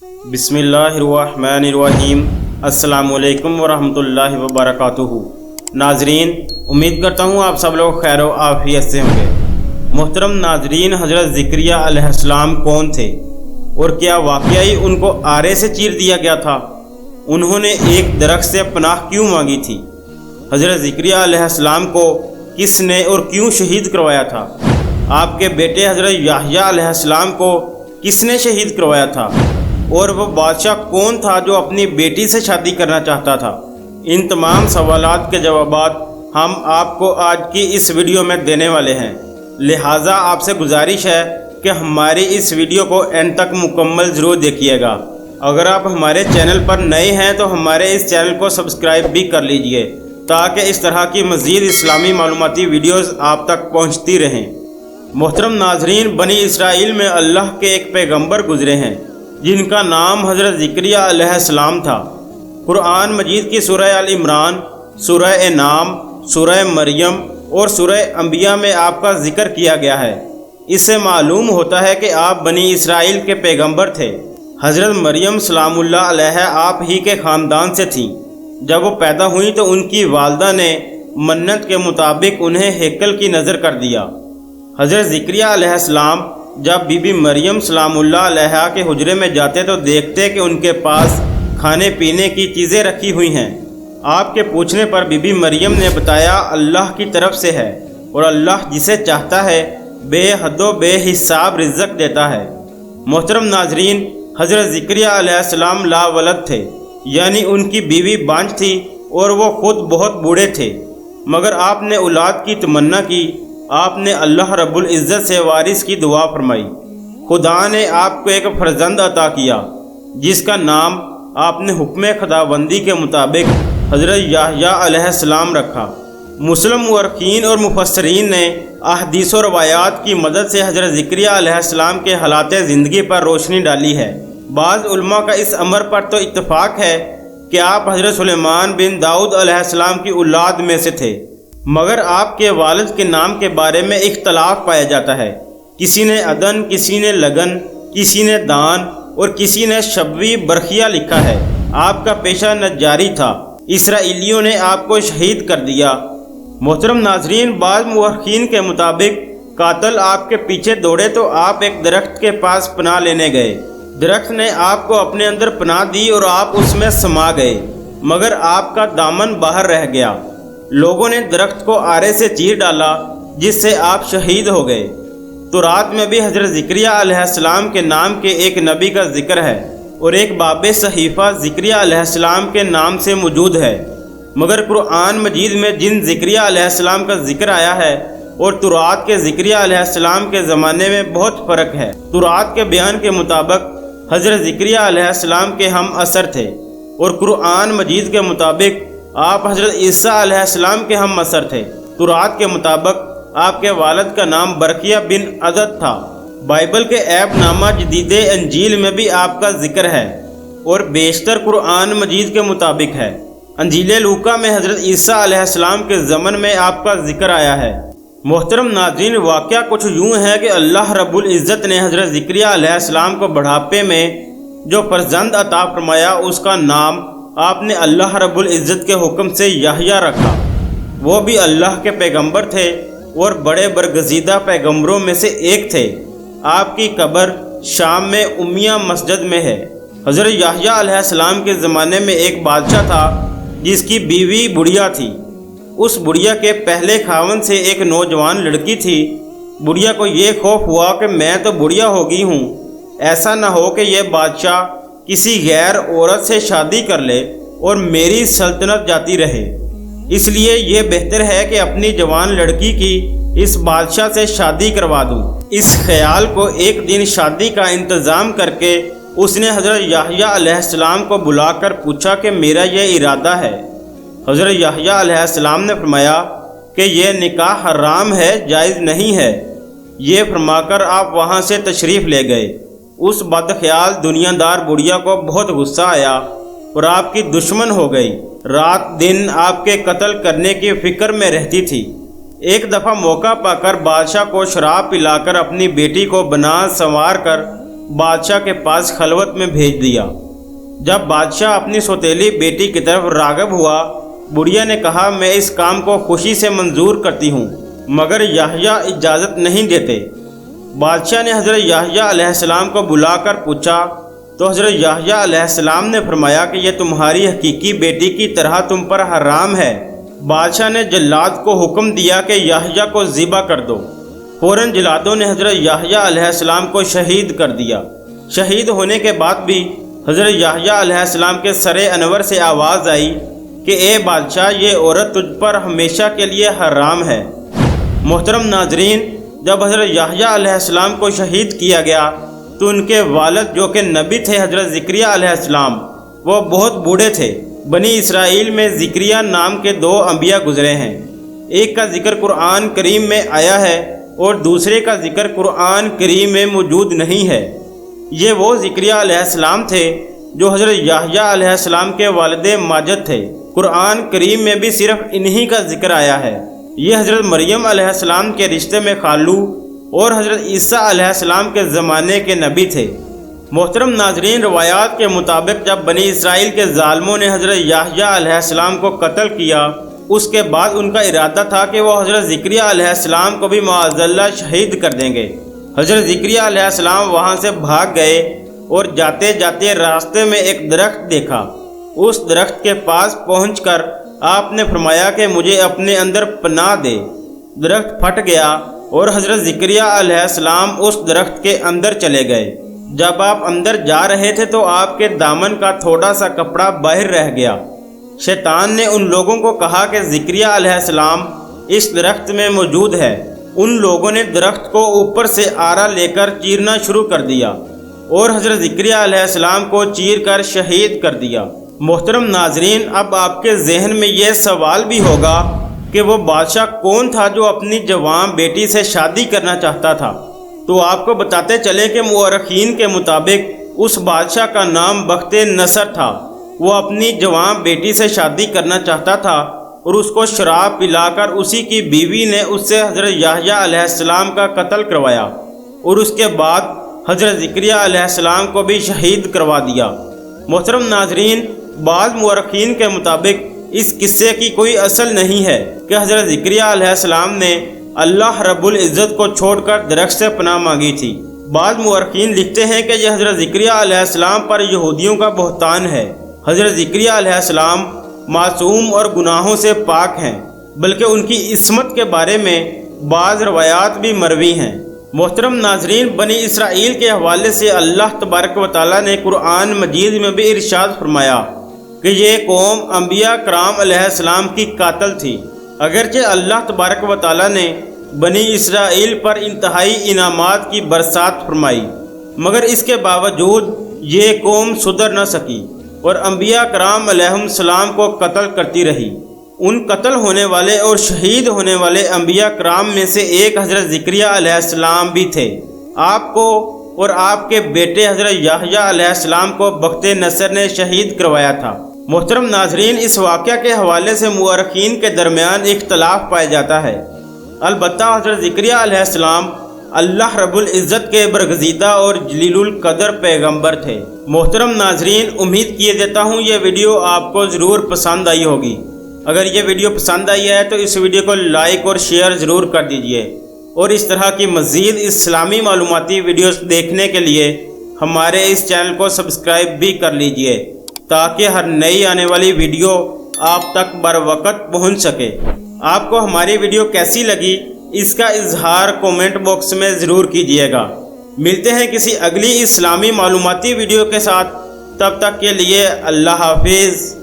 بسم اللہ الرحمن الرحیم۔ السلام علیکم ورحمۃ اللہ وبرکاتہ۔ ناظرین، امید کرتا ہوں آپ سب لوگ خیر و عافیت سے ہوں گے۔ محترم ناظرین، حضرت زکریا علیہ السلام کون تھے اور کیا واقعی ان کو آرے سے چیر دیا گیا تھا؟ انہوں نے ایک درخت سے پناہ کیوں مانگی تھی؟ حضرت زکریا علیہ السلام کو کس نے اور کیوں شہید کروایا تھا؟ آپ کے بیٹے حضرت یحییٰ علیہ السلام کو کس نے شہید کروایا تھا؟ اور وہ بادشاہ کون تھا جو اپنی بیٹی سے شادی کرنا چاہتا تھا؟ ان تمام سوالات کے جوابات ہم آپ کو آج کی اس ویڈیو میں دینے والے ہیں، لہٰذا آپ سے گزارش ہے کہ ہماری اس ویڈیو کو اینڈ تک مکمل ضرور دیکھیے گا۔ اگر آپ ہمارے چینل پر نئے ہیں تو ہمارے اس چینل کو سبسکرائب بھی کر لیجئے تاکہ اس طرح کی مزید اسلامی معلوماتی ویڈیوز آپ تک پہنچتی رہیں۔ محترم ناظرین، بنی اسرائیل میں اللہ کے ایک پیغمبر گزرے ہیں جن کا نام حضرت زکریا علیہ السلام تھا۔ قرآن مجید کی سورہ آل عمران، سورہ انعام، سورہ مریم اور سورہ انبیاء میں آپ کا ذکر کیا گیا ہے۔ اس سے معلوم ہوتا ہے کہ آپ بنی اسرائیل کے پیغمبر تھے۔ حضرت مریم سلام اللہ علیہ آپ ہی کے خاندان سے تھیں۔ جب وہ پیدا ہوئیں تو ان کی والدہ نے منت کے مطابق انہیں ہیکل کی نذر کر دیا۔ حضرت زکریا علیہ السلام جب بی بی مریم سلام اللہ علیہ کے حجرے میں جاتے تو دیکھتے کہ ان کے پاس کھانے پینے کی چیزیں رکھی ہوئی ہیں۔ آپ کے پوچھنے پر بی بی مریم نے بتایا اللہ کی طرف سے ہے اور اللہ جسے چاہتا ہے بے حد و بے حساب رزق دیتا ہے۔ محترم ناظرین، حضرت زکریا علیہ السلام لا ولد تھے، یعنی ان کی بیوی بانجھ تھی اور وہ خود بہت بوڑھے تھے، مگر آپ نے اولاد کی تمنا کی۔ آپ نے اللہ رب العزت سے وارث کی دعا فرمائی۔ خدا نے آپ کو ایک فرزند عطا کیا جس کا نام آپ نے حکم خداوندی کے مطابق حضرت یحییٰ علیہ السلام رکھا۔ مسلم مورخین اور مفسرین نے احادیث و روایات کی مدد سے حضرت زکریا علیہ السلام کے حالات زندگی پر روشنی ڈالی ہے۔ بعض علماء کا اس امر پر تو اتفاق ہے کہ آپ حضرت سلیمان بن داؤد علیہ السلام کی اولاد میں سے تھے، مگر آپ کے والد کے نام کے بارے میں اختلاف پایا جاتا ہے۔ کسی نے عدن، کسی نے لگن، کسی نے دان اور کسی نے شبوی برخیہ لکھا ہے۔ آپ کا پیشہ نجاری تھا۔ اسرائیلیوں نے آپ کو شہید کر دیا۔ محترم ناظرین، بعض مورخین کے مطابق قاتل آپ کے پیچھے دوڑے تو آپ ایک درخت کے پاس پناہ لینے گئے۔ درخت نے آپ کو اپنے اندر پناہ دی اور آپ اس میں سما گئے، مگر آپ کا دامن باہر رہ گیا۔ لوگوں نے درخت کو آرے سے چیر ڈالا جس سے آپ شہید ہو گئے۔ تو رات میں بھی حضرت زکریا علیہ السلام کے نام کے ایک نبی کا ذکر ہے اور ایک باب صحیفہ زکریا علیہ السلام کے نام سے موجود ہے، مگر قرآن مجید میں جن زکریا علیہ السلام کا ذکر آیا ہے اور تورات کے زکریا علیہ السلام کے زمانے میں بہت فرق ہے۔ تورات کے بیان کے مطابق حضرت زکریا علیہ السلام کے ہم عصر تھے اور قرآن مجید کے مطابق آپ حضرت عیسیٰ علیہ السلام کے ہم عصر تھے۔ تورات کے مطابق آپ کے والد کا نام برقیہ بن عدد تھا۔ بائبل کے عیب نامہ جدید انجیل میں بھی آپ کا ذکر ہے اور بیشتر قرآن مجید کے مطابق ہے۔ انجیل لوکا میں حضرت عیسیٰ علیہ السلام کے زمن میں آپ کا ذکر آیا ہے۔ محترم ناظرین، واقعہ کچھ یوں ہے کہ اللہ رب العزت نے حضرت زکریا علیہ السلام کو بڑھاپے میں جو فرزند عطا فرمایا اس کا نام آپ نے اللہ رب العزت کے حکم سے یحییٰ رکھا۔ وہ بھی اللہ کے پیغمبر تھے اور بڑے برگزیدہ پیغمبروں میں سے ایک تھے۔ آپ کی قبر شام میں امیہ مسجد میں ہے۔ حضرت یحییٰ علیہ السلام کے زمانے میں ایک بادشاہ تھا جس کی بیوی بڑھیا تھی۔ اس بڑھیا کے پہلے خاوند سے ایک نوجوان لڑکی تھی۔ بڑھیا کو یہ خوف ہوا کہ میں تو بڑھیا ہو گئی ہوں، ایسا نہ ہو کہ یہ بادشاہ کسی غیر عورت سے شادی کر لے اور میری سلطنت جاتی رہے، اس لیے یہ بہتر ہے کہ اپنی جوان لڑکی کی اس بادشاہ سے شادی کروا دوں۔ اس خیال کو ایک دن شادی کا انتظام کر کے اس نے حضرت یحییٰ علیہ السلام کو بلا کر پوچھا کہ میرا یہ ارادہ ہے۔ حضرت یحییٰ علیہ السلام نے فرمایا کہ یہ نکاح حرام ہے، جائز نہیں ہے۔ یہ فرما کر آپ وہاں سے تشریف لے گئے۔ اس بدخیال دنیا دار بڑھیا کو بہت غصہ آیا اور آپ کی دشمن ہو گئی۔ رات دن آپ کے قتل کرنے کی فکر میں رہتی تھی۔ ایک دفعہ موقع پا کر بادشاہ کو شراب پلا کر اپنی بیٹی کو بنا سنوار کر بادشاہ کے پاس خلوت میں بھیج دیا۔ جب بادشاہ اپنی سوتیلی بیٹی کی طرف راغب ہوا، بڑھیا نے کہا میں اس کام کو خوشی سے منظور کرتی ہوں، مگر یحییٰ اجازت نہیں دیتے۔ بادشاہ نے حضرت یحییٰ علیہ السلام کو بلا کر پوچھا تو حضرت یحییٰ علیہ السلام نے فرمایا کہ یہ تمہاری حقیقی بیٹی کی طرح تم پر حرام ہے۔ بادشاہ نے جلاد کو حکم دیا کہ یحییٰ کو ذبح کر دو۔ فوراً جلادوں نے حضرت یحییٰ علیہ السلام کو شہید کر دیا۔ شہید ہونے کے بعد بھی حضرت یحییٰ علیہ السلام کے سر انور سے آواز آئی کہ اے بادشاہ، یہ عورت تجھ پر ہمیشہ کے لیے حرام ہے۔ محترم ناظرین، جب حضرت یحییٰ علیہ السلام کو شہید کیا گیا تو ان کے والد جو کہ نبی تھے حضرت زکریہ علیہ السلام، وہ بہت بوڑھے تھے۔ بنی اسرائیل میں زکریہ نام کے 2 انبیاء گزرے ہیں، ایک کا ذکر قرآن کریم میں آیا ہے اور دوسرے کا ذکر قرآن کریم میں موجود نہیں ہے۔ یہ وہ زکریہ علیہ السلام تھے جو حضرت یحییٰ علیہ السلام کے والد ماجد تھے۔ قرآن کریم میں بھی صرف انہی کا ذکر آیا ہے۔ یہ حضرت مریم علیہ السلام کے رشتے میں خالو اور حضرت عیسیٰ علیہ السلام کے زمانے کے نبی تھے۔ محترم ناظرین، روایات کے مطابق جب بنی اسرائیل کے ظالموں نے حضرت یحییٰ علیہ السلام کو قتل کیا، اس کے بعد ان کا ارادہ تھا کہ وہ حضرت زکریہ علیہ السلام کو بھی معاذ اللہ شہید کر دیں گے۔ حضرت زکریہ علیہ السلام وہاں سے بھاگ گئے اور جاتے جاتے راستے میں ایک درخت دیکھا۔ اس درخت کے پاس پہنچ کر آپ نے فرمایا کہ مجھے اپنے اندر پناہ دے۔ درخت پھٹ گیا اور حضرت زکریہ علیہ السلام اس درخت کے اندر چلے گئے۔ جب آپ اندر جا رہے تھے تو آپ کے دامن کا تھوڑا سا کپڑا باہر رہ گیا۔ شیطان نے ان لوگوں کو کہا کہ زکریہ علیہ السلام اس درخت میں موجود ہے۔ ان لوگوں نے درخت کو اوپر سے آرا لے کر چیرنا شروع کر دیا اور حضرت زکریہ علیہ السلام کو چیر کر شہید کر دیا۔ محترم ناظرین، اب آپ کے ذہن میں یہ سوال بھی ہوگا کہ وہ بادشاہ کون تھا جو اپنی جوان بیٹی سے شادی کرنا چاہتا تھا؟ تو آپ کو بتاتے چلے کہ مورخین کے مطابق اس بادشاہ کا نام بخت نصر تھا۔ وہ اپنی جوان بیٹی سے شادی کرنا چاہتا تھا اور اس کو شراب پلا کر اسی کی بیوی نے اس سے حضرت یحییٰ علیہ السلام کا قتل کروایا اور اس کے بعد حضرت زکریہ علیہ السلام کو بھی شہید کروا دیا۔ محترم ناظرین، بعض مورخین کے مطابق اس قصے کی کوئی اصل نہیں ہے کہ حضرت زکریہ علیہ السلام نے اللہ رب العزت کو چھوڑ کر درخت سے پناہ مانگی تھی۔ بعض مورخین لکھتے ہیں کہ یہ حضرت زکریہ علیہ السلام پر یہودیوں کا بہتان ہے۔ حضرت زکریہ علیہ السلام معصوم اور گناہوں سے پاک ہیں، بلکہ ان کی عصمت کے بارے میں بعض روایات بھی مروی ہیں۔ محترم ناظرین، بنی اسرائیل کے حوالے سے اللہ تبارک و تعالیٰ نے قرآن مجید میں بھی ارشاد فرمایا کہ یہ قوم انبیاء کرام علیہ السلام کی قاتل تھی۔ اگرچہ اللہ تبارک و تعالیٰ نے بنی اسرائیل پر انتہائی انعامات کی برسات فرمائی، مگر اس کے باوجود یہ قوم سدھر نہ سکی اور انبیاء کرام علیہ السلام کو قتل کرتی رہی۔ ان قتل ہونے والے اور شہید ہونے والے انبیاء کرام میں سے ایک حضرت زکریہ علیہ السلام بھی تھے۔ آپ کو اور آپ کے بیٹے حضرت یحییٰ علیہ السلام کو بخت نصر نے شہید کروایا تھا۔ محترم ناظرین، اس واقعہ کے حوالے سے مورخین کے درمیان اختلاف پایا جاتا ہے۔ البتہ حضرت زکریہ علیہ السلام اللہ رب العزت کے برگزیدہ اور جلیل القدر پیغمبر تھے۔ محترم ناظرین، امید کیے دیتا ہوں یہ ویڈیو آپ کو ضرور پسند آئی ہوگی۔ اگر یہ ویڈیو پسند آئی ہے تو اس ویڈیو کو لائک اور شیئر ضرور کر دیجئے، اور اس طرح کی مزید اسلامی معلوماتی ویڈیوز دیکھنے کے لیے ہمارے اس چینل کو سبسکرائب بھی کر لیجئے تاکہ ہر نئی آنے والی ویڈیو آپ تک بر وقت پہنچ سکے۔ آپ کو ہماری ویڈیو کیسی لگی اس کا اظہار کومنٹ باکس میں ضرور کیجئے گا۔ ملتے ہیں کسی اگلی اسلامی معلوماتی ویڈیو کے ساتھ، تب تک کے لیے اللہ حافظ۔